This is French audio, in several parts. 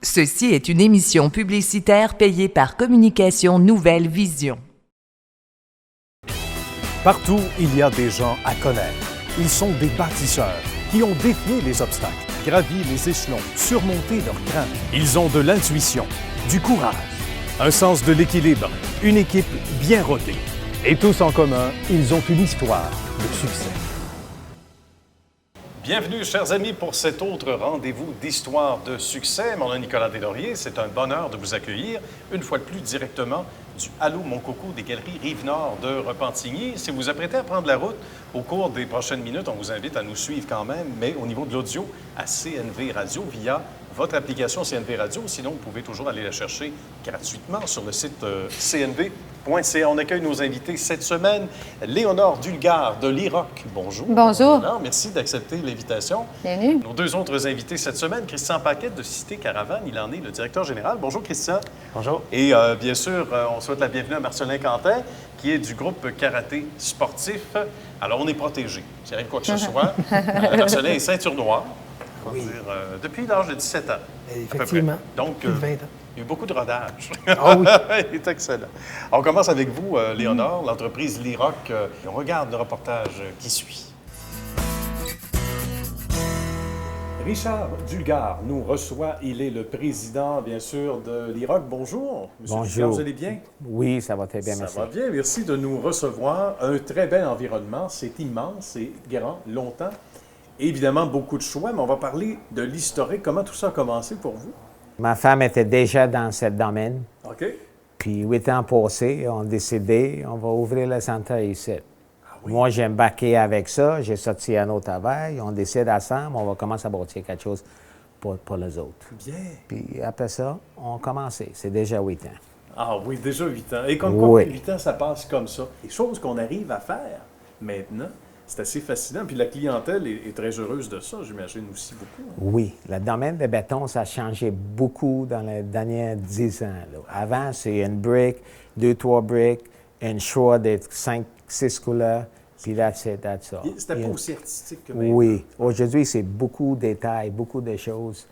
Ceci est une émission publicitaire payée par Communication Nouvelle Vision. Partout, il y a des gens à connaître. Ils sont des bâtisseurs qui ont défié les obstacles, gravi les échelons, surmonté leurs craintes. Ils ont de l'intuition, du courage, un sens de l'équilibre, une équipe bien rodée. Et tous en commun, ils ont une histoire de succès. Bienvenue, chers amis, pour cet autre rendez-vous d'histoire de succès. Mon nom est Nicolas Deslauriers. C'est un bonheur de vous accueillir, une fois de plus, directement du Allô Mon Coco des Galeries Rive-Nord de Repentigny. Si vous vous apprêtez à prendre la route au cours des prochaines minutes, on vous invite à nous suivre quand même, mais au niveau de l'audio, à CNV Radio via votre application CNV Radio. Sinon, vous pouvez toujours aller la chercher gratuitement sur le site cnv.ca. On accueille nos invités cette semaine. Léonore Dulgard de l'IROC. Bonjour. Bonjour. Léonore, merci d'accepter l'invitation. Bienvenue. Nos deux autres invités cette semaine, Christian Paquette de Cité Caravane. Il en est le directeur général. Bonjour, Christian. Bonjour. Et bien sûr, on souhaite la bienvenue à Marcelin Quentin, qui est du groupe Karaté Sportif. Alors, on est protégé. S'il arrive quoi que ce soit, Marcelin est ceinture noire. Oui. Depuis l'âge de 17 ans. Effectivement. Donc, plus de 20 ans. il y a eu beaucoup de rodage. Ah oui. Il est excellent. On commence avec vous, Léonore, l'entreprise l'IROC. On regarde le reportage qui suit. Richard Dulgard nous reçoit. Il est le président, bien sûr, de l'IROC. Bonjour. Monsieur Dulgard, vous allez bien? Oui, ça va très bien, merci. Ça va bien. Merci de nous recevoir. Un très bel environnement. C'est immense, c'est grand, longtemps. Évidemment, beaucoup de choix, mais on va parler de l'historique. Comment tout ça a commencé pour vous? Ma femme était déjà dans ce domaine. OK. Puis 8 ans passés, on a décidé, on va ouvrir le centre ici. Ah oui. Moi, j'ai embarqué avec ça. J'ai sorti un autre travail. On décide ensemble, on va commencer à bâtir quelque chose pour les autres. Bien. Puis après ça, on a commencé. C'est déjà 8 ans. Ah oui, déjà 8 ans. Et comme Oui. quoi, 8 ans, ça passe comme ça. Les choses qu'on arrive à faire maintenant, c'est assez fascinant. Puis la clientèle est très heureuse de ça, j'imagine aussi beaucoup. Oui, le domaine de béton, ça a changé beaucoup dans les derniers 10 ans. Là. Avant, c'est une brique, 2-3 briques, une choix de 5-6 couleurs, puis that's it, that's all. C'était pas aussi artistique que maintenant. Oui. Aujourd'hui, c'est beaucoup de détails, beaucoup de choses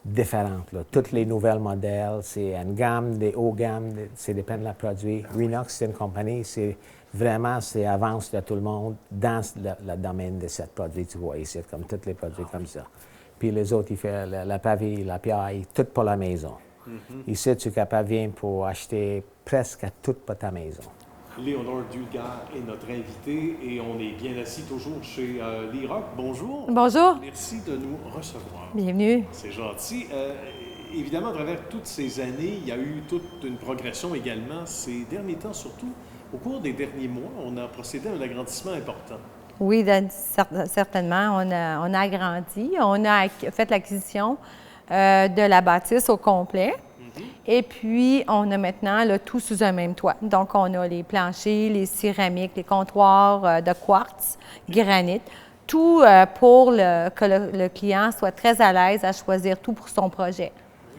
différentes. Là. Toutes les nouvelles modèles, c'est une gamme, des hauts gammes, ça dépend de la produit. Renox, c'est une compagnie, c'est vraiment, c'est avance de tout le monde dans le domaine de ce produit, tu vois ici, comme tous les produits comme ça. Puis les autres, ils font la pavé, la pierre, tout pour la maison. Ici, tu es capable de venir pour acheter presque tout pour ta maison. Léonore Dulgard est notre invitée et on est bien assis toujours chez l'IROC. Bonjour. Bonjour. Merci de nous recevoir. Bienvenue. C'est gentil. Évidemment, à travers toutes ces années, il y a eu toute une progression également. Ces derniers temps, surtout, au cours des derniers mois, on a procédé à un agrandissement important. Oui, certainement. On a agrandi. On a fait l'acquisition de la bâtisse au complet. Et puis, on a maintenant tout sous un même toit. Donc, on a les planchers, les céramiques, les comptoirs de quartz, granit, tout pour que le client soit très à l'aise à choisir tout pour son projet.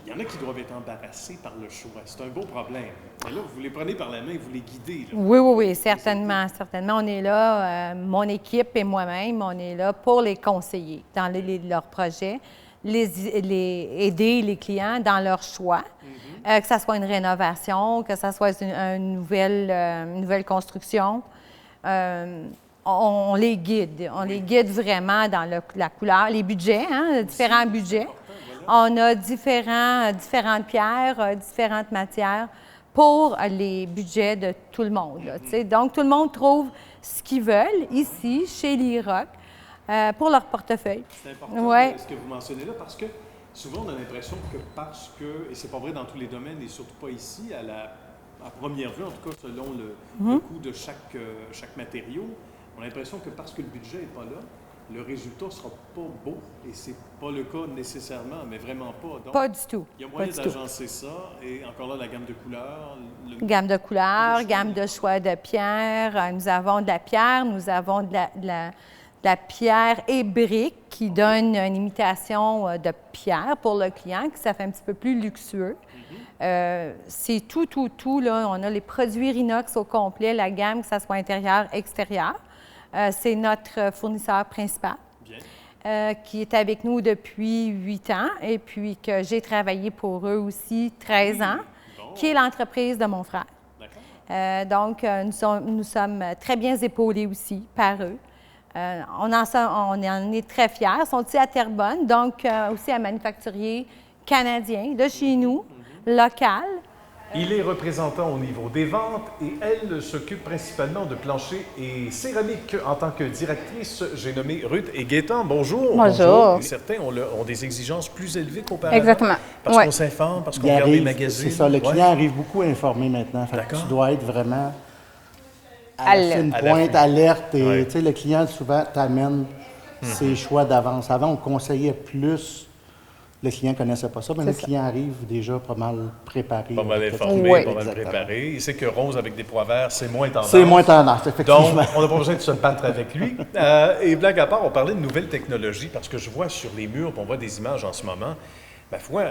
Il y en a qui doivent être embarrassés par le choix. C'est un beau problème. Mais là, vous les prenez par la main, vous les guidez. Là. Oui, certainement, certainement. On est là, mon équipe et moi-même, on est là pour les conseiller dans leurs projets, aider les clients dans leurs choix, que ce soit une rénovation, que ce soit une nouvelle construction. On les guide. On les guide vraiment dans la couleur, les budgets, différents budgets. On a différentes pierres, différentes matières pour les budgets de tout le monde. Là, donc, tout le monde trouve ce qu'ils veulent ici, chez l'IROC, pour leur portefeuille. C'est important ce que vous mentionnez là parce que souvent, on a l'impression que parce que, et c'est pas vrai dans tous les domaines et surtout pas ici, à première vue, en tout cas selon le coût de chaque matériau, on a l'impression que parce que le budget n'est pas là, le résultat ne sera pas beau. Et c'est pas le cas nécessairement, mais vraiment pas. Donc, pas du tout. Il y a moyen d'agencer ça. Et encore là, la gamme de couleurs. Gamme de couleurs, gamme de choix de pierre. Nous avons de la pierre, nous avons de la pierre et brique qui donne une imitation de pierre pour le client, que ça fait un petit peu plus luxueux. C'est tout. Là. On a les produits Rinox au complet, la gamme, que ce soit intérieur, extérieur. C'est notre fournisseur principal. qui est avec nous depuis 8 ans et puis que j'ai travaillé pour eux aussi 13 ans, qui est l'entreprise de mon frère. Donc, nous sommes très bien épaulés aussi par eux. On en est très fiers. Ils sont aussi à Terrebonne, donc aussi un manufacturier canadien de chez nous, local. Il est représentant au niveau des ventes et elle s'occupe principalement de plancher et céramique. En tant que directrice, j'ai nommé Ruth et Gaétan. Bonjour. Bonjour. Certains ont des exigences plus élevées qu'auparavant. Exactement. Parce qu'on s'informe, parce qu'on regarde les magazines. C'est ça, le client arrive beaucoup informé maintenant. Fait que tu dois être vraiment à la fine pointe, alerte. Et tu sais, le client, souvent, t'amène ses choix d'avance. Avant, on conseillait plus. Le client ne connaissait pas ça, mais le client arrive déjà pas mal préparé. Pas mal informé, pas mal préparé. Il sait que rose avec des pois verts, c'est moins tendance. C'est moins tendance, effectivement. Donc, on n'a pas besoin de se battre avec lui. Et blague à part, on parlait de nouvelles technologies, parce que je vois sur les murs, on voit des images en ce moment, ma foi,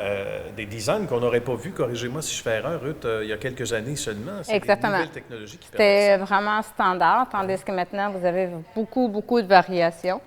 des designs qu'on n'aurait pas vus, corrigez-moi si je fais erreur, Ruth, il y a quelques années seulement. C'est exactement. Des nouvelles technologies qui C'était vraiment standard, tandis que maintenant, vous avez beaucoup de variations.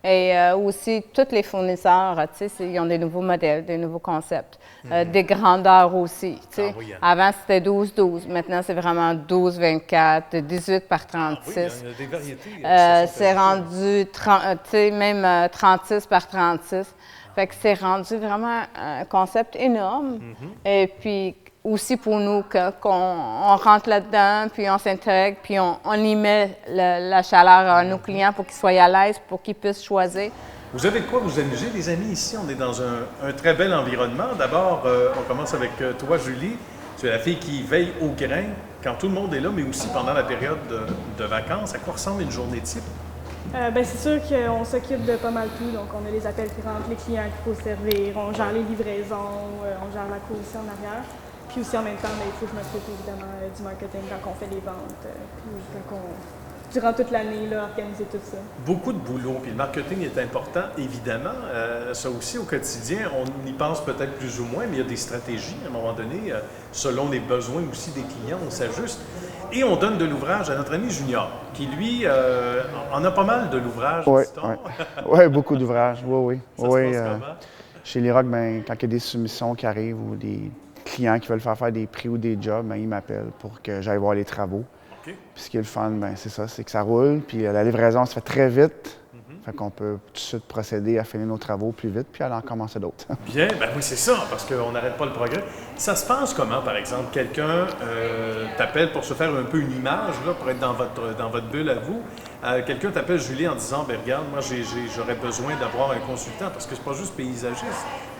Et aussi, tous les fournisseurs, tu sais, ils ont des nouveaux modèles, des nouveaux concepts, des grandeurs aussi. Tu sais. Avant, c'était 12-12. Maintenant, c'est vraiment 12-24, 18 par 36. il y a des variétés. C'est rendu, tu sais, même 36 par 36. Fait que c'est rendu vraiment un concept énorme. Et puis aussi pour nous, qu'on rentre là-dedans, puis on s'intègre, puis on y met la chaleur à nos clients pour qu'ils soient à l'aise, pour qu'ils puissent choisir. Vous avez de quoi vous amuser, les amis, ici. On est dans un très bel environnement. D'abord, on commence avec toi, Julie. Tu es la fille qui veille au grain quand tout le monde est là, mais aussi pendant la période de vacances. À quoi ressemble une journée type? C'est sûr qu'on s'occupe de pas mal tout. Donc, on a les appels qui rentrent, les clients qu'il faut servir, on gère les livraisons, on gère la cour aussi en arrière. Puis aussi, en même temps, il faut que je m'occupe évidemment du marketing quand on fait les ventes. Puis quand durant toute l'année, là, organiser tout ça. Beaucoup de boulot. Puis le marketing est important, évidemment. Ça aussi, au quotidien, on y pense peut-être plus ou moins, mais il y a des stratégies. À un moment donné, selon les besoins aussi des clients, on s'ajuste. Et on donne de l'ouvrage à notre ami Junior, qui, lui, en a pas mal de l'ouvrage, dit-on. Oui, beaucoup d'ouvrages, oui. Ça se passe comment? Chez Liroc, quand il y a des soumissions qui arrivent ou des clients qui veulent faire des prix ou des jobs, ils m'appellent pour que j'aille voir les travaux. Puis ce qui est le fun, c'est ça, c'est que ça roule, puis la livraison se fait très vite. Fait qu'on peut tout de suite procéder à finir nos travaux plus vite, puis aller en commencer d'autres. Bien, oui, c'est ça, parce qu'on n'arrête pas le progrès. Ça se passe comment, par exemple? Quelqu'un t'appelle pour se faire un peu une image, là, pour être dans votre bulle à vous. Quelqu'un t'appelle, Julie, en disant, regarde, moi, j'aurais besoin d'avoir un consultant, parce que c'est pas juste paysagiste.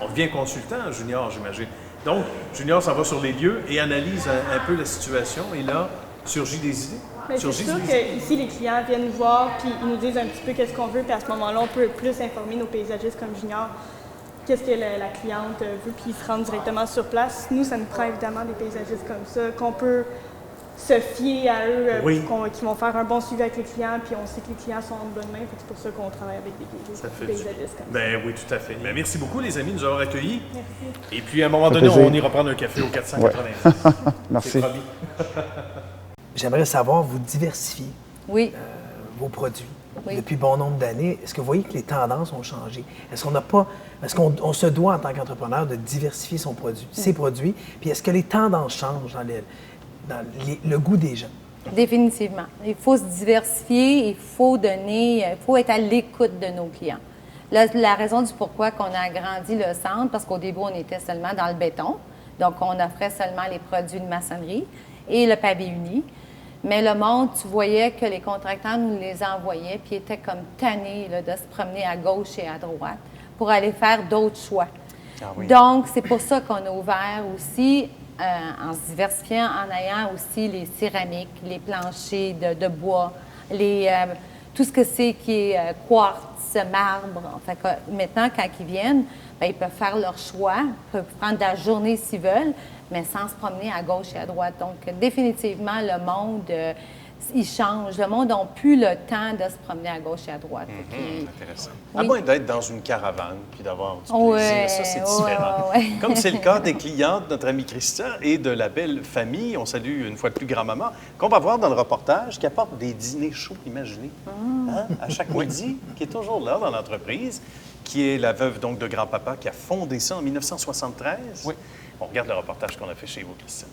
On devient consultant, Junior, j'imagine. Donc, Junior s'en va sur les lieux et analyse un peu la situation, et là, surgit des idées. C'est sûr qu'ici, les clients viennent nous voir, puis ils nous disent un petit peu qu'est-ce qu'on veut, puis à ce moment-là, on peut plus informer nos paysagistes comme Junior, qu'est-ce que la cliente veut, puis ils se rendent directement sur place. Nous, ça nous prend évidemment des paysagistes comme ça, qu'on peut se fier à eux, qui vont faire un bon suivi avec les clients, puis on sait que les clients sont en bonne main, c'est pour ça qu'on travaille avec des paysagistes comme ça. Oui, tout à fait. Merci beaucoup, les amis, de nous avoir accueillis. Merci. Et puis, à un moment donné, on ira prendre un café au 490. Merci. J'aimerais savoir, vous diversifiez vos produits depuis bon nombre d'années. Est-ce que vous voyez que les tendances ont changé? Est-ce qu'on se doit en tant qu'entrepreneur de diversifier ses produits? Puis est-ce que les tendances changent dans le goût des gens? Définitivement. Il faut se diversifier, il faut être à l'écoute de nos clients. La raison du pourquoi qu'on a agrandi le centre, parce qu'au début, on était seulement dans le béton. Donc, on offrait seulement les produits de maçonnerie et le pavé uni. Mais le monde, tu voyais que les contractants nous les envoyaient, puis étaient comme tannés là, de se promener à gauche et à droite pour aller faire d'autres choix. Donc, c'est pour ça qu'on a ouvert aussi, en se diversifiant, en ayant aussi les céramiques, les planchers de bois, tout ce que c'est qui est quartz, marbre. Fait que maintenant, quand ils viennent, ils peuvent faire leur choix, ils peuvent prendre de la journée s'ils veulent, mais sans se promener à gauche et à droite. Donc, définitivement, le monde ils changent. Le monde n'a plus le temps de se promener à gauche et à droite. Intéressant. Oui. À moins d'être dans une caravane puis d'avoir du plaisir, ça, c'est différent. Comme c'est le cas des clients de notre ami Christian et de la belle famille, on salue une fois de plus grand-maman, qu'on va voir dans le reportage, qui apporte des dîners chauds, imaginez, à chaque midi, qui est toujours là dans l'entreprise, qui est la veuve donc de grand-papa qui a fondé ça en 1973. Oui. On regarde le reportage qu'on a fait chez vous, Christian.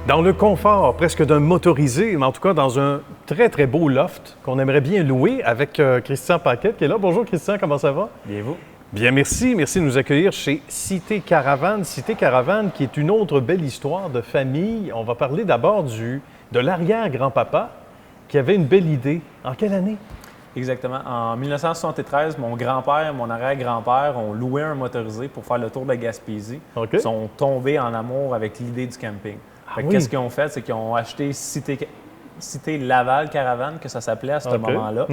Dans le confort presque d'un motorisé, mais en tout cas dans un très, très beau loft qu'on aimerait bien louer avec Christian Paquette qui est là. Bonjour Christian, comment ça va? Bien vous? Bien, merci. Merci de nous accueillir chez Cité Caravane. Cité Caravane qui est une autre belle histoire de famille. On va parler d'abord de l'arrière-grand-papa qui avait une belle idée. En quelle année? Exactement. En 1973, mon grand-père et mon arrière-grand-père ont loué un motorisé pour faire le tour de la Gaspésie. Ils sont tombés en amour avec l'idée du camping. Qu'est-ce qu'ils ont fait? C'est qu'ils ont acheté Cité Laval Caravane, que ça s'appelait à ce moment-là.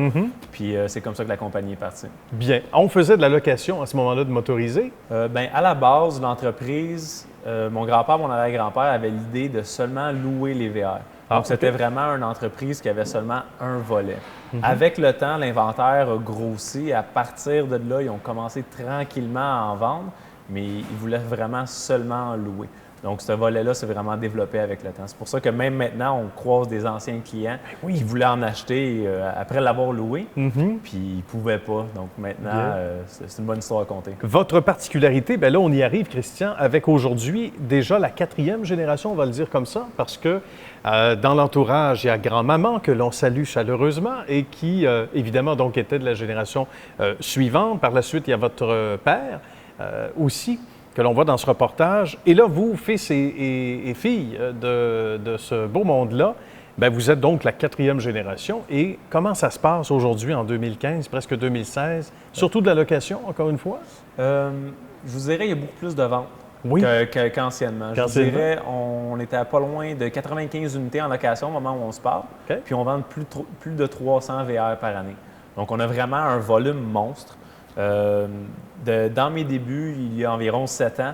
Puis c'est comme ça que la compagnie est partie. Bien. On faisait de la location à ce moment-là de motorisés? À la base, l'entreprise, mon grand-père, mon arrière-grand-père avaient l'idée de seulement louer les VR. Donc, c'était vraiment une entreprise qui avait seulement un volet. Avec le temps, l'inventaire a grossi. À partir de là, ils ont commencé tranquillement à en vendre, mais ils voulaient vraiment seulement en louer. Donc, ce volet-là s'est vraiment développé avec le temps. C'est pour ça que même maintenant, on croise des anciens clients qui voulaient en acheter après l'avoir loué, puis ils ne pouvaient pas. Donc, maintenant, c'est une bonne histoire à compter. Votre particularité, bien là, on y arrive, Christian, avec aujourd'hui déjà la 4e génération, on va le dire comme ça, parce que dans l'entourage, il y a grand-maman que l'on salue chaleureusement et qui, évidemment, donc était de la génération suivante. Par la suite, il y a votre père aussi, que l'on voit dans ce reportage. Et là, vous, fils et filles de ce beau monde-là, bien, vous êtes donc la 4e génération. Et comment ça se passe aujourd'hui, en 2015, presque 2016? Surtout de la location, encore une fois? Je vous dirais, il y a beaucoup plus de ventes qu'anciennement. Je vous dirais, on était à pas loin de 95 unités en location au moment où on se parle. Puis on vend plus de 300 VR par année. Donc, on a vraiment un volume monstre. Dans mes débuts, il y a environ 7 ans,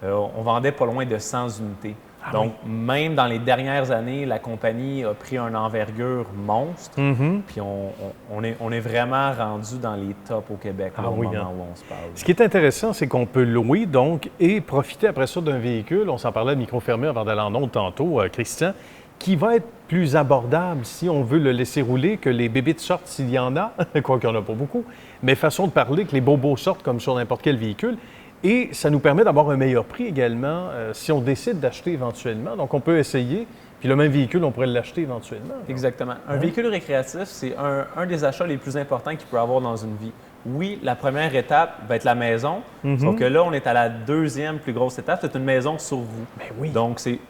on vendait pas loin de 100 unités. Donc, même dans les dernières années, la compagnie a pris une envergure monstre. Puis on est vraiment rendu dans les tops au Québec au moment où on se parle. Ce qui est intéressant, c'est qu'on peut louer donc et profiter après ça d'un véhicule. On s'en parlait à micro fermé avant d'aller en ondes tantôt, Christian, qui va être plus abordable si on veut le laisser rouler, que les bébés sortent s'il y en a, quoi qu'il n'y en a pas beaucoup, mais façon de parler, que les bobos sortent comme sur n'importe quel véhicule. Et ça nous permet d'avoir un meilleur prix également si on décide d'acheter éventuellement. Donc, on peut essayer, puis le même véhicule, on pourrait l'acheter éventuellement. Exactement. Un véhicule récréatif, c'est un des achats les plus importants qu'il peut avoir dans une vie. Oui, la première étape va être la maison, sauf que là, on est à la 2e plus grosse étape, c'est une maison sur vous. Donc, c'est...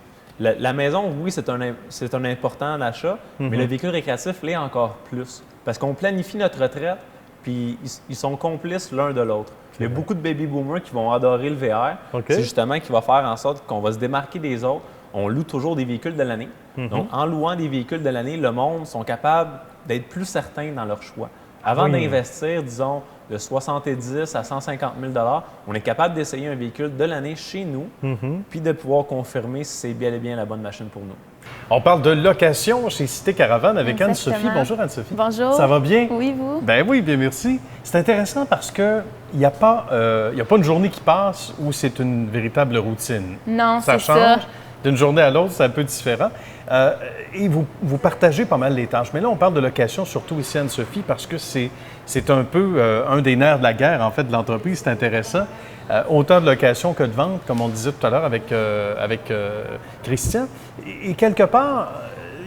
La maison, oui, c'est un important achat, mais le véhicule récréatif l'est encore plus. Parce qu'on planifie notre retraite, puis ils sont complices l'un de l'autre. Il y a beaucoup de baby-boomers qui vont adorer le VR. C'est justement qui va faire en sorte qu'on va se démarquer des autres. On loue toujours des véhicules de l'année. Donc, en louant des véhicules de l'année, le monde sont capables d'être plus certains dans leur choix. Avant d'investir, disons, de 70 à 150 000 $, on est capable d'essayer un véhicule de l'année chez nous, puis de pouvoir confirmer si c'est bien et bien la bonne machine pour nous. On parle de location chez Cité Caravane avec Anne-Sophie. Bonjour Anne-Sophie. Bonjour. Ça va bien? Oui, vous? Ben oui, bien merci. C'est intéressant parce qu'il n'y a pas une journée qui passe où c'est une véritable routine. Non, c'est ça. Ça change d'une journée à l'autre, c'est un peu différent. Et vous partagez pas mal les tâches. Mais là, on parle de location, surtout ici, Anne-Sophie, parce que c'est un peu un des nerfs de la guerre, en fait, de l'entreprise. C'est intéressant. Autant de location que de vente, comme on disait tout à l'heure avec Christian. Et quelque part,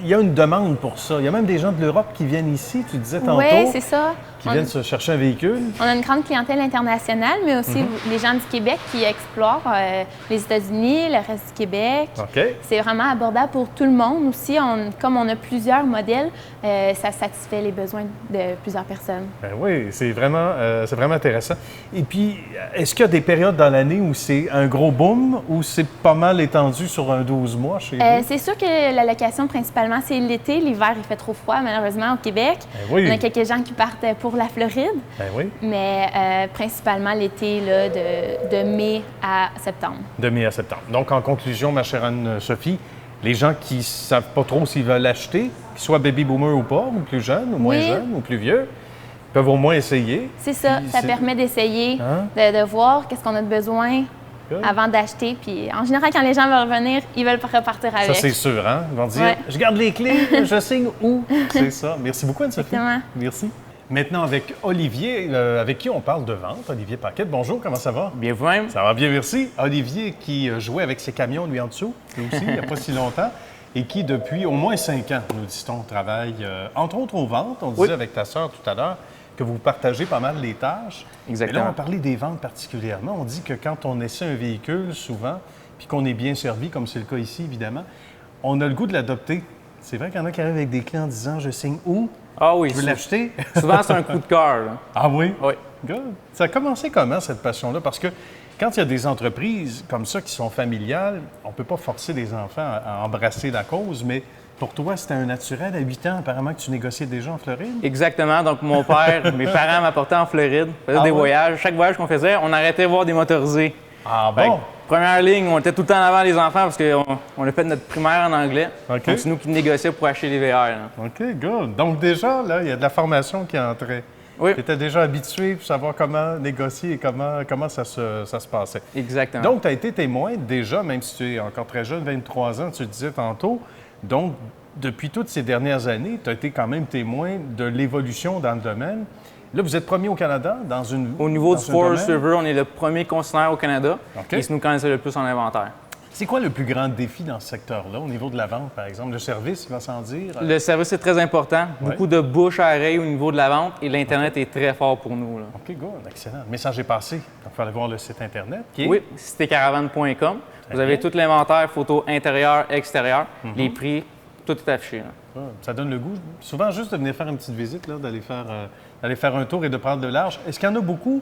il y a une demande pour ça. Il y a même des gens de l'Europe qui viennent ici, tu disais tantôt. Oui, c'est ça. Qui viennent se chercher un véhicule. On a une grande clientèle internationale, mais aussi les gens du Québec qui explorent les États-Unis, le reste du Québec. C'est vraiment abordable pour tout le monde aussi. Comme on a plusieurs modèles, ça satisfait les besoins de plusieurs personnes. Ben oui, c'est vraiment intéressant. Et puis, est-ce qu'il y a des périodes dans l'année où c'est un gros boom ou c'est pas mal étendu sur un 12 mois chez vous? C'est sûr que la location, principalement, c'est l'été. L'hiver, il fait trop froid, malheureusement, au Québec. On a quelques gens qui partent pour la Floride, mais principalement l'été, là, de mai à septembre. De mai à septembre. Donc, en conclusion, ma chère Anne-Sophie, les gens qui ne savent pas trop s'ils veulent l'acheter, qu'ils soient baby-boomer ou pas, ou plus jeunes, ou moins jeunes, ou plus vieux, peuvent au moins essayer. C'est ça, ça permet d'essayer, de voir qu'est-ce qu'on a de besoin avant d'acheter. Puis en général, quand les gens veulent revenir, ils veulent repartir avec. Ça, c'est sûr, hein? Ils vont dire, je garde les clés, je signe où? C'est ça. Merci beaucoup, Anne-Sophie. Merci. Maintenant, avec Olivier, avec qui on parle de vente, Olivier Paquette. Bonjour, comment ça va? Bien vous-même. Ça va bien, merci. Olivier qui jouait avec ses camions, lui, en dessous, lui aussi, il n'y a pas si longtemps, et qui, depuis au moins 5 ans, nous dit-on, travaille, entre autres, aux ventes. On disait avec ta sœur tout à l'heure que vous partagez pas mal les tâches. Exactement. Et là, on parlait des ventes particulièrement. On dit que quand on essaie un véhicule, souvent, puis qu'on est bien servi, comme c'est le cas ici, évidemment, on a le goût de l'adopter. C'est vrai qu'il y en a qui arrivent avec des clients en disant « Je signe où? » Ah oui. Je veux l'acheter? Souvent, c'est un coup de cœur. Là. Ah oui? Oui. Good. Ça a commencé comment, cette passion-là? Parce que quand il y a des entreprises comme ça qui sont familiales, on ne peut pas forcer les enfants à embrasser la cause, mais pour toi, c'était un naturel. À 8 ans, apparemment, que tu négociais déjà en Floride? Exactement. Donc, mon père, mes parents m'apportaient en Floride, faisaient des voyages. Chaque voyage qu'on faisait, on arrêtait de voir des motorisés. Ah bon? Première ligne, on était tout le temps en avant les enfants parce qu'on a fait notre primaire en anglais. Donc, c'est nous qui négocions pour acheter les VR. Là. OK, good. Donc, déjà, là, il y a de la formation qui entrait. Oui. Tu étais déjà habitué pour savoir comment négocier et comment ça se passait. Exactement. Donc, tu as été témoin déjà, même si tu es encore très jeune, 23 ans, tu le disais tantôt. Donc, depuis toutes ces dernières années, tu as été quand même témoin de l'évolution dans le domaine. Là, vous êtes premier au Canada dans une. Au niveau du Forest River, on est le premier concessionnaire au Canada. Et c'est nous qui connaissons le plus en inventaire. C'est quoi le plus grand défi dans ce secteur-là, au niveau de la vente, par exemple? Le service, il va s'en dire? Le service est très important. Beaucoup de bouche à oreille au niveau de la vente et l'Internet est très fort pour nous. Là. OK, good. Excellent. Le message est passé. Donc, il faut aller voir le site Internet. Oui, citécaravane.com. Vous avez tout l'inventaire, photos intérieures, extérieures, les prix, tout est affiché. Là. Ça donne le goût. Souvent, juste de venir faire une petite visite, d'aller faire un tour et de prendre de large. Est-ce qu'il y en a beaucoup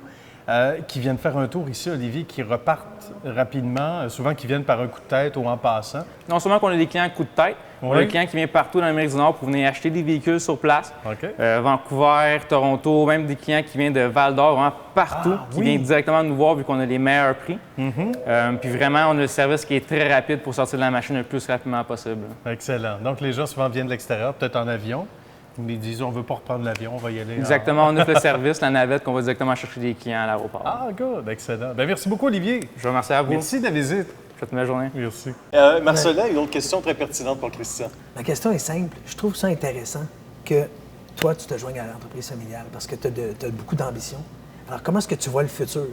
qui viennent faire un tour ici, Olivier, qui repartent rapidement, souvent qui viennent par un coup de tête ou en passant? Non seulement qu'on a des clients à coup de tête, on a des clients qui viennent partout dans l'Amérique du Nord pour venir acheter des véhicules sur place. Vancouver, Toronto, même des clients qui viennent de Val-d'Or, vraiment partout, qui viennent directement nous voir vu qu'on a les meilleurs prix. Puis vraiment, on a le service qui est très rapide pour sortir de la machine le plus rapidement possible. Excellent. Donc les gens souvent viennent de l'extérieur, peut-être en avion. Ils disent, on ne veut pas reprendre l'avion, on va y aller. Exactement, on offre le service, la navette, qu'on va directement chercher des clients à l'aéroport. Ah, good, excellent. Bien, merci beaucoup, Olivier. Je vous remercie à vous. Merci de la visite. Je vous souhaite une belle journée. Merci. Marcelin, une autre question très pertinente pour Christian. Ma question est simple. Je trouve ça intéressant que toi, tu te joignes à l'entreprise familiale parce que tu as beaucoup d'ambition. Alors, comment est-ce que tu vois le futur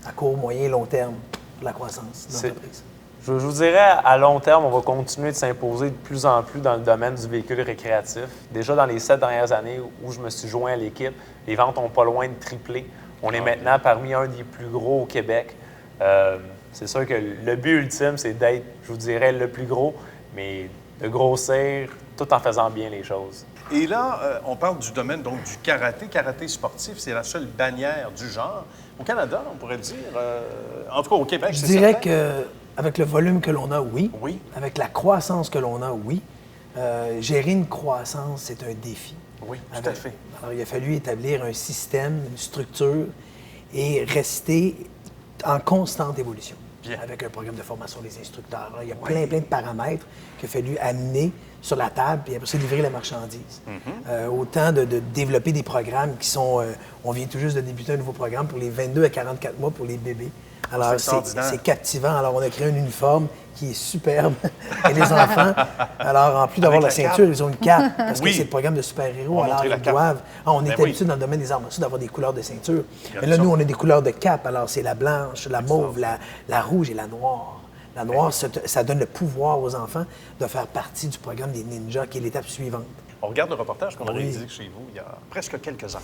à court, moyen et long terme pour la croissance de l'entreprise? Je vous dirais, à long terme, on va continuer de s'imposer de plus en plus dans le domaine du véhicule récréatif. Déjà dans les 7 dernières années où je me suis joint à l'équipe, les ventes ont pas loin de tripler. On est maintenant parmi un des plus gros au Québec. C'est sûr que le but ultime, c'est d'être, je vous dirais, le plus gros, mais de grossir tout en faisant bien les choses. Et là, on parle du domaine donc du karaté sportif. C'est la seule bannière du genre. Au Canada, on pourrait le dire. En tout cas, au Québec, c'est certain. Je dirais qu'avec le volume que l'on a, oui. Avec la croissance que l'on a, oui. Gérer une croissance, c'est un défi. Oui, tout à fait. Alors, il a fallu établir un système, une structure et rester en constante évolution. Bien. Avec un programme de formation des instructeurs. Alors, il y a plein de paramètres qu'il a fallu amener sur la table, puis après ça, livrer la marchandise. Autant de développer des programmes qui sont... on vient tout juste de débuter un nouveau programme pour les 22 à 44 mois pour les bébés. Alors, c'est captivant. Alors, on a créé un uniforme qui est superbe. Et les enfants, alors, en plus d'avoir la ceinture, ils ont une cape. Parce que c'est le programme de super-héros. Alors, ils doivent... on est habitué dans le domaine des arts martiaux d'avoir des couleurs de ceinture. Mais là, nous, on a des couleurs de cape. Alors, c'est la blanche, la mauve, la rouge et la noire. La noire, ça donne le pouvoir aux enfants de faire partie du programme des ninjas, qui est l'étape suivante. On regarde le reportage qu'on a réalisé chez vous il y a presque quelques ans.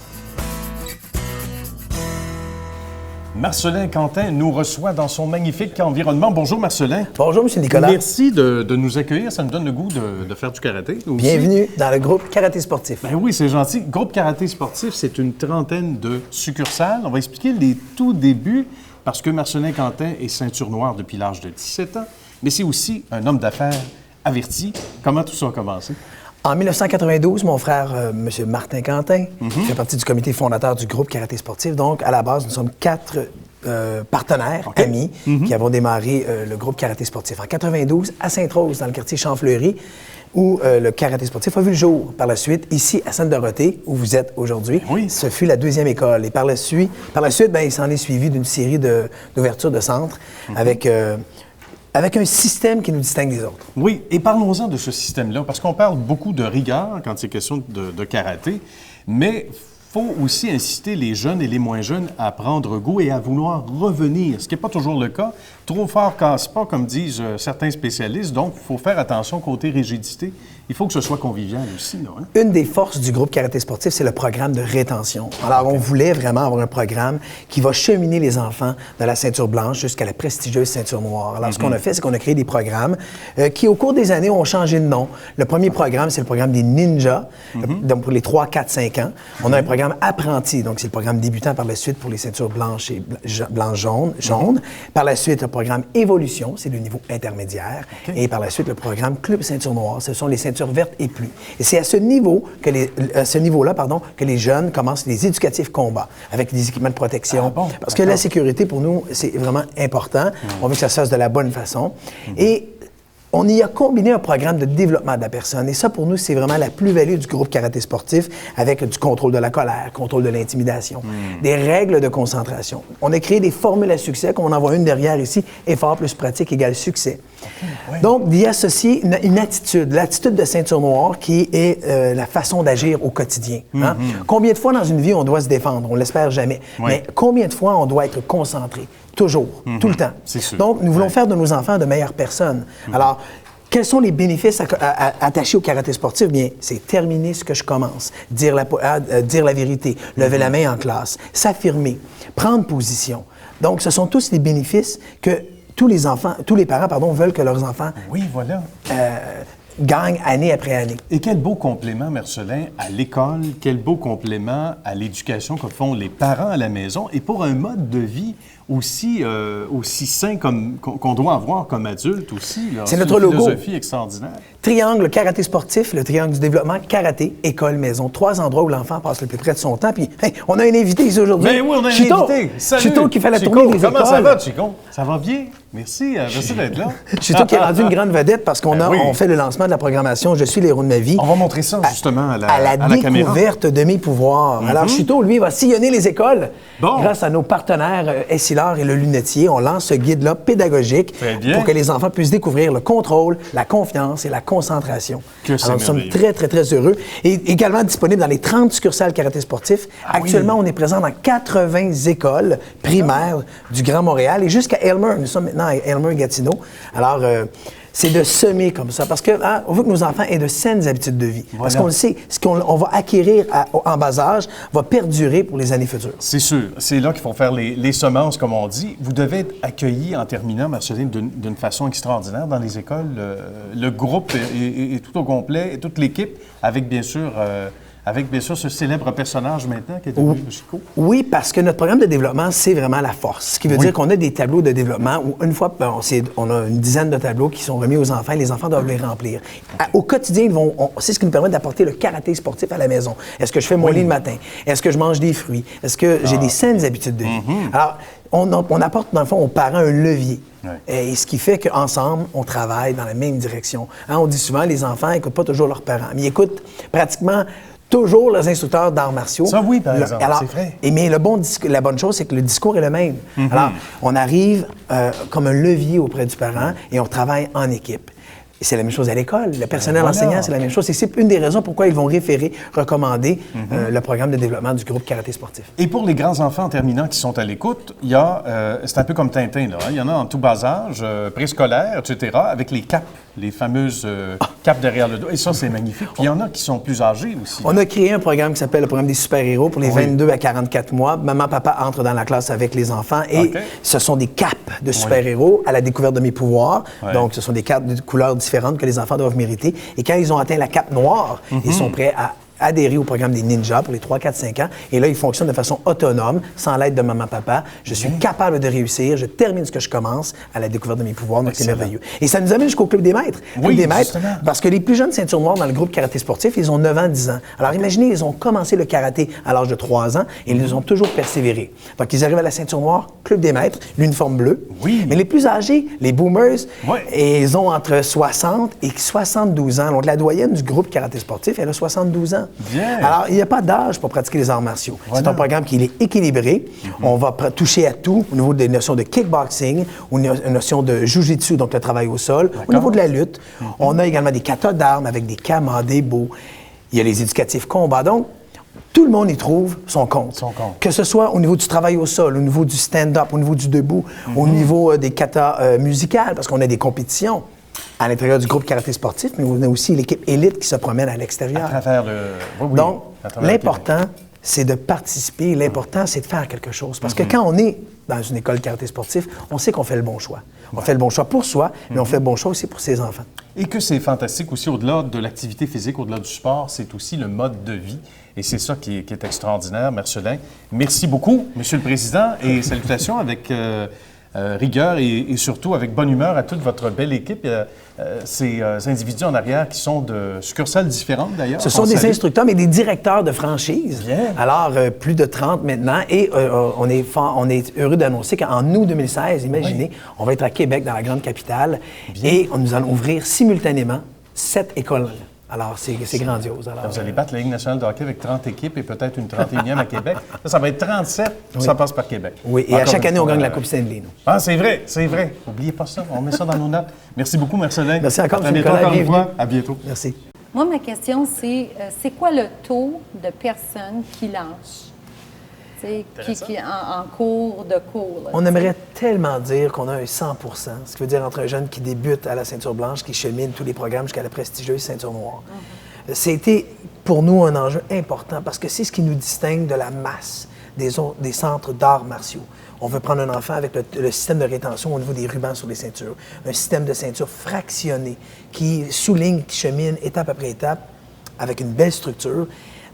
Marcelin Quentin nous reçoit dans son magnifique environnement. Bonjour, Marcelin. Bonjour, M. Nicolas. Merci de nous accueillir. Ça nous donne le goût de faire du karaté. Aussi. Bienvenue dans le groupe Karaté Sportif. Ben oui, c'est gentil. Groupe Karaté Sportif, c'est une trentaine de succursales. On va expliquer les tout débuts parce que Marcelin Quentin est ceinture noire depuis l'âge de 17 ans, mais c'est aussi un homme d'affaires averti. Comment tout ça a commencé? En 1992, mon frère, M. Martin Quentin, qui fait partie du comité fondateur du groupe Karaté Sportif. Donc, à la base, nous sommes 4 partenaires, amis, qui avons démarré le groupe karaté sportif en 92 à Sainte-Rose, dans le quartier Champfleury, où le karaté sportif a vu le jour. Par la suite, ici à Sainte-Dorothée, où vous êtes aujourd'hui, ce fut la deuxième école. Et par la suite, il s'en est suivi d'une série d'ouvertures de centres avec un système qui nous distingue des autres. Oui, et parlons-en de ce système-là, parce qu'on parle beaucoup de rigueur quand c'est question de karaté, mais il faut aussi inciter les jeunes et les moins jeunes à prendre goût et à vouloir revenir, ce qui n'est pas toujours le cas. Trop fort casse pas, comme disent certains spécialistes, donc il faut faire attention côté rigidité. Il faut que ce soit convivial aussi, non? Hein? Une des forces du groupe karaté sportif, c'est le programme de rétention. Alors, on voulait vraiment avoir un programme qui va cheminer les enfants de la ceinture blanche jusqu'à la prestigieuse ceinture noire. Alors, ce qu'on a fait, c'est qu'on a créé des programmes qui, au cours des années, ont changé de nom. Le premier programme, c'est le programme des ninjas, donc pour les 3, 4, 5 ans. On a un programme apprenti, donc c'est le programme débutant par la suite pour les ceintures blanches et jaunes. Par la suite, le programme évolution, c'est le niveau intermédiaire. Et par la suite, le programme club ceinture noire, ce sont les ceintures vertes et plus. Et c'est à ce niveau-là, que les jeunes commencent les éducatifs combats, avec des équipements de protection. Parce que la sécurité, pour nous, c'est vraiment important. On veut que ça se fasse de la bonne façon. Et on y a combiné un programme de développement de la personne. Et ça, pour nous, c'est vraiment la plus-value du groupe karaté sportif, avec du contrôle de la colère, contrôle de l'intimidation, des règles de concentration. On a créé des formules à succès, qu'on en voit une derrière ici, effort plus pratique égale succès. Donc, d'y associer une attitude, l'attitude de ceinture noire qui est la façon d'agir au quotidien. Hein? Combien de fois dans une vie on doit se défendre? On l'espère jamais. Mais combien de fois on doit être concentré? Toujours, tout le temps. Donc, nous voulons faire de nos enfants de meilleures personnes. Alors, quels sont les bénéfices attachés au karaté sportif? Bien, c'est terminer ce que je commence, dire la vérité, lever la main en classe, s'affirmer, prendre position. Donc, ce sont tous les bénéfices que tous les parents veulent que leurs enfants gagnent année après année. Et quel beau complément, Marcelin, à l'école, quel beau complément à l'éducation que font les parents à la maison et pour un mode de vie aussi sain qu'on doit avoir comme adulte aussi. C'est notre logo. Une philosophie extraordinaire. Triangle karaté sportif, le triangle du développement, karaté, école, maison. 3 endroits où l'enfant passe le plus près de son temps. Puis, hey, on a un invité ici aujourd'hui. Ben oui, on a un invité. Salut. Chito qui fait la tournée des écoles. Comment ça va, Chico? Ça va bien? Merci. Merci d'être là. Chito qui est rendu une grande vedette parce on fait le lancement de la programmation Je suis l'héros de ma vie. On va montrer ça justement à la découverte de mes pouvoirs. Alors, Chito, lui, va sillonner les écoles grâce à nos partenaires Essilor et le Lunetier. On lance ce guide-là pédagogique pour que les enfants puissent découvrir le contrôle, la confiance et la concentration. Alors, nous sommes très, très, très heureux. Et également disponible dans les 30 succursales karaté sportif. Actuellement, on est présent dans 80 écoles primaires du Grand Montréal et jusqu'à Aylmer. Nous sommes maintenant à Aylmer-Gatineau. Alors, c'est de semer comme ça. Parce qu'on veut que nos enfants aient de saines habitudes de vie. Parce qu'on le sait, ce qu'on va acquérir en bas âge va perdurer pour les années futures. C'est sûr. C'est là qu'il faut faire les semences, comme on dit. Vous devez être accueillis, en terminant, Marceline, d'une façon extraordinaire dans les écoles. Le groupe est tout au complet, et toute l'équipe, avec bien sûr ce célèbre personnage maintenant qui est devenu Chico. Oui, parce que notre programme de développement, c'est vraiment la force. Ce qui veut dire qu'on a des tableaux de développement où une fois, on a une dizaine de tableaux qui sont remis aux enfants et les enfants doivent les remplir. Au quotidien, c'est ce qui nous permet d'apporter le karaté sportif à la maison. Est-ce que je fais mon lit le matin? Est-ce que je mange des fruits? Est-ce que j'ai des saines habitudes de vie? Alors, on apporte, dans le fond, aux parents un levier. Et ce qui fait qu'ensemble, on travaille dans la même direction. Hein, on dit souvent, les enfants n'écoutent pas toujours leurs parents, mais ils écoutent pratiquement toujours les instructeurs d'arts martiaux. Ça, oui, par exemple, c'est vrai. Mais la bonne chose, c'est que le discours est le même. Alors, on arrive comme un levier auprès du parent et on travaille en équipe. Et c'est la même chose à l'école. Le personnel enseignant, c'est la même chose. Et c'est une des raisons pourquoi ils vont recommander le programme de développement du groupe karaté sportif. Et pour les grands-enfants en terminant qui sont à l'écoute, il y a, c'est un peu comme Tintin, là. Il y en a en tout bas âge, préscolaire, etc., avec les capes, les fameuses capes derrière le dos. Et ça, c'est magnifique. Puis il y en a qui sont plus âgés aussi. On a créé un programme qui s'appelle le programme des super-héros pour les 22 à 44 mois. Maman, papa entrent dans la classe avec les enfants et ce sont des capes de super-héros à la découverte de mes pouvoirs. Donc, ce sont des capes de couleurs différentes que les enfants doivent mériter. Et quand ils ont atteint la cape noire, ils sont prêts à adhéré au programme des ninjas pour les 3, 4, 5 ans. Et là, ils fonctionnent de façon autonome, sans l'aide de maman-papa. Je suis capable de réussir. Je termine ce que je commence à la découverte de mes pouvoirs. Donc, c'est merveilleux. Et ça nous amène jusqu'au Club des maîtres. Oui, des maîtres, parce que les plus jeunes ceintures noires dans le groupe karaté sportif, ils ont 9 ans, 10 ans. Alors, imaginez, ils ont commencé le karaté à l'âge de 3 ans et ils ont toujours persévéré. Donc, ils arrivent à la ceinture noire, Club des maîtres, l'uniforme bleu. Oui. Mais les plus âgés, les boomers, et ils ont entre 60 et 72 ans. Donc, la doyenne du groupe karaté sportif, elle a 72 ans. Bien. Alors, il n'y a pas d'âge pour pratiquer les arts martiaux. Voilà. C'est un programme qui est équilibré. On va toucher à tout au niveau des notions de kickboxing, ou une notion de jujitsu, donc le travail au sol, au niveau de la lutte. On a également des katas d'armes avec des kamas, des bos. Il y a les éducatifs combats. Donc, tout le monde y trouve son compte. Que ce soit au niveau du travail au sol, au niveau du stand-up, au niveau du debout, au niveau des katas musicales, parce qu'on a des compétitions à l'intérieur du groupe karaté sportif, mais on a aussi l'équipe élite qui se promène à l'extérieur. À travers le... Oui, donc, l'important, c'est de participer. L'important, c'est de faire quelque chose. Parce que quand on est dans une école karaté sportif, on sait qu'on fait le bon choix. On fait le bon choix pour soi, mais on fait le bon choix aussi pour ses enfants. Et que c'est fantastique aussi, au-delà de l'activité physique, au-delà du sport, c'est aussi le mode de vie. Et c'est ça qui est extraordinaire, Marcelin. Merci beaucoup, Monsieur le Président, et salutations avec rigueur et surtout avec bonne humeur à toute votre belle équipe. Ces individus en arrière qui sont de succursales différentes, d'ailleurs. Ce sont des instructeurs, mais des directeurs de franchise. Bien. Alors, plus de 30 maintenant. Et on est heureux d'annoncer qu'en août 2016, imaginez, on va être à Québec, dans la grande capitale, et nous allons ouvrir simultanément 7 écoles. Alors, c'est grandiose. Alors, vous allez battre la Ligue nationale de hockey avec 30 équipes et peut-être une 31e à Québec. Ça va être 37, ça passe par Québec. Oui, et à chaque année, on gagne la Coupe Stanley, nous. Ah, c'est vrai, c'est vrai. N'oubliez pas ça, on met ça dans nos notes. Merci beaucoup, Marcelin. Merci encore, M. Nicolas. À bientôt. Merci. Moi, ma question, c'est quoi le taux de personnes qui lâchent? Qui en cours de cours. Là, on aimerait tellement dire qu'on a un 100 ce qui veut dire entre un jeune qui débute à la ceinture blanche, qui chemine tous les programmes jusqu'à la prestigieuse ceinture noire. C'était pour nous un enjeu important parce que c'est ce qui nous distingue de la masse des centres d'arts martiaux. On veut prendre un enfant avec le système de rétention au niveau des rubans sur les ceintures, un système de ceinture fractionné qui souligne, qui chemine étape après étape avec une belle structure.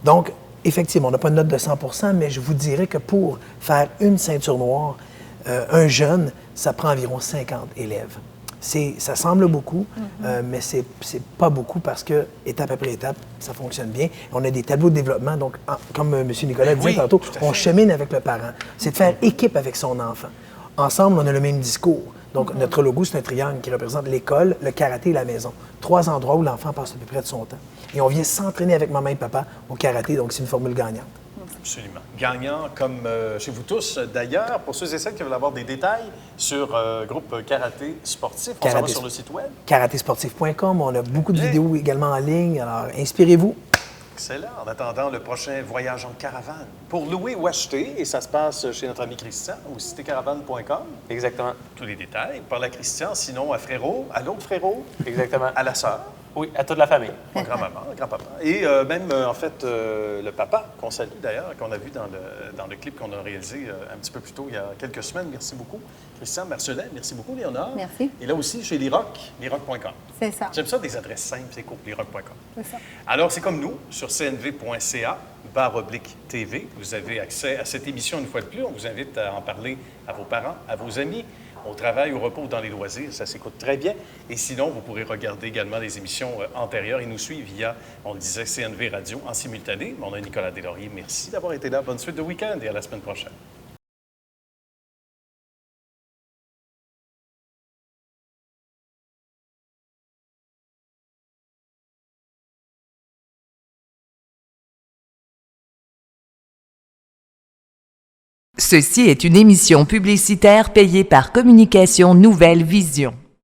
Donc, effectivement, on n'a pas une note de 100 mais je vous dirais que pour faire une ceinture noire, un jeune, ça prend environ 50 élèves. Ça semble beaucoup, mais c'est pas beaucoup parce que, étape après étape, ça fonctionne bien. On a des tableaux de développement, donc, comme M. Nicolas disait tantôt, on chemine avec le parent. C'est de faire équipe avec son enfant. Ensemble, on a le même discours. Donc, notre logo, c'est un triangle qui représente l'école, le karaté et la maison. 3 endroits où l'enfant passe à peu près de son temps. Et on vient s'entraîner avec maman et papa au karaté, donc c'est une formule gagnante. Absolument. Gagnant comme chez vous tous. D'ailleurs, pour ceux et celles qui veulent avoir des détails sur groupe Karaté Sportif, on s'en va sur le site web. Karatésportif.com. On a beaucoup de vidéos également en ligne, alors inspirez-vous. Excellent. En attendant le prochain voyage en caravane. Pour louer ou acheter, et ça se passe chez notre ami Christian, au citécaravane.com. Exactement. Tous les détails. Par la Christian, sinon à Frérot, à l'autre Frérot. Exactement. À la sœur. Oui, à toute la famille. Mon grand-maman, grand-papa. Et même, en fait, le papa, qu'on salue d'ailleurs, qu'on a vu dans le clip qu'on a réalisé un petit peu plus tôt, il y a quelques semaines. Merci beaucoup. Christian, Marcelin, merci beaucoup, Léonard. Merci. Et là aussi, chez Liroc, liroc.com. C'est ça. J'aime ça, des adresses simples, c'est cool, liroc.com. C'est ça. Alors, c'est comme nous, sur cnv.ca/TV. Vous avez accès à cette émission une fois de plus. On vous invite à en parler à vos parents, à vos amis, au travail, au repos, dans les loisirs. Ça s'écoute très bien. Et sinon, vous pourrez regarder également les émissions antérieures et nous suivre via, on le disait, CNV Radio en simultané. Mon nom est Nicolas Deslauriers. Merci d'avoir été là. Bonne suite de week-end et à la semaine prochaine. Ceci est une émission publicitaire payée par Communication Nouvelle Vision.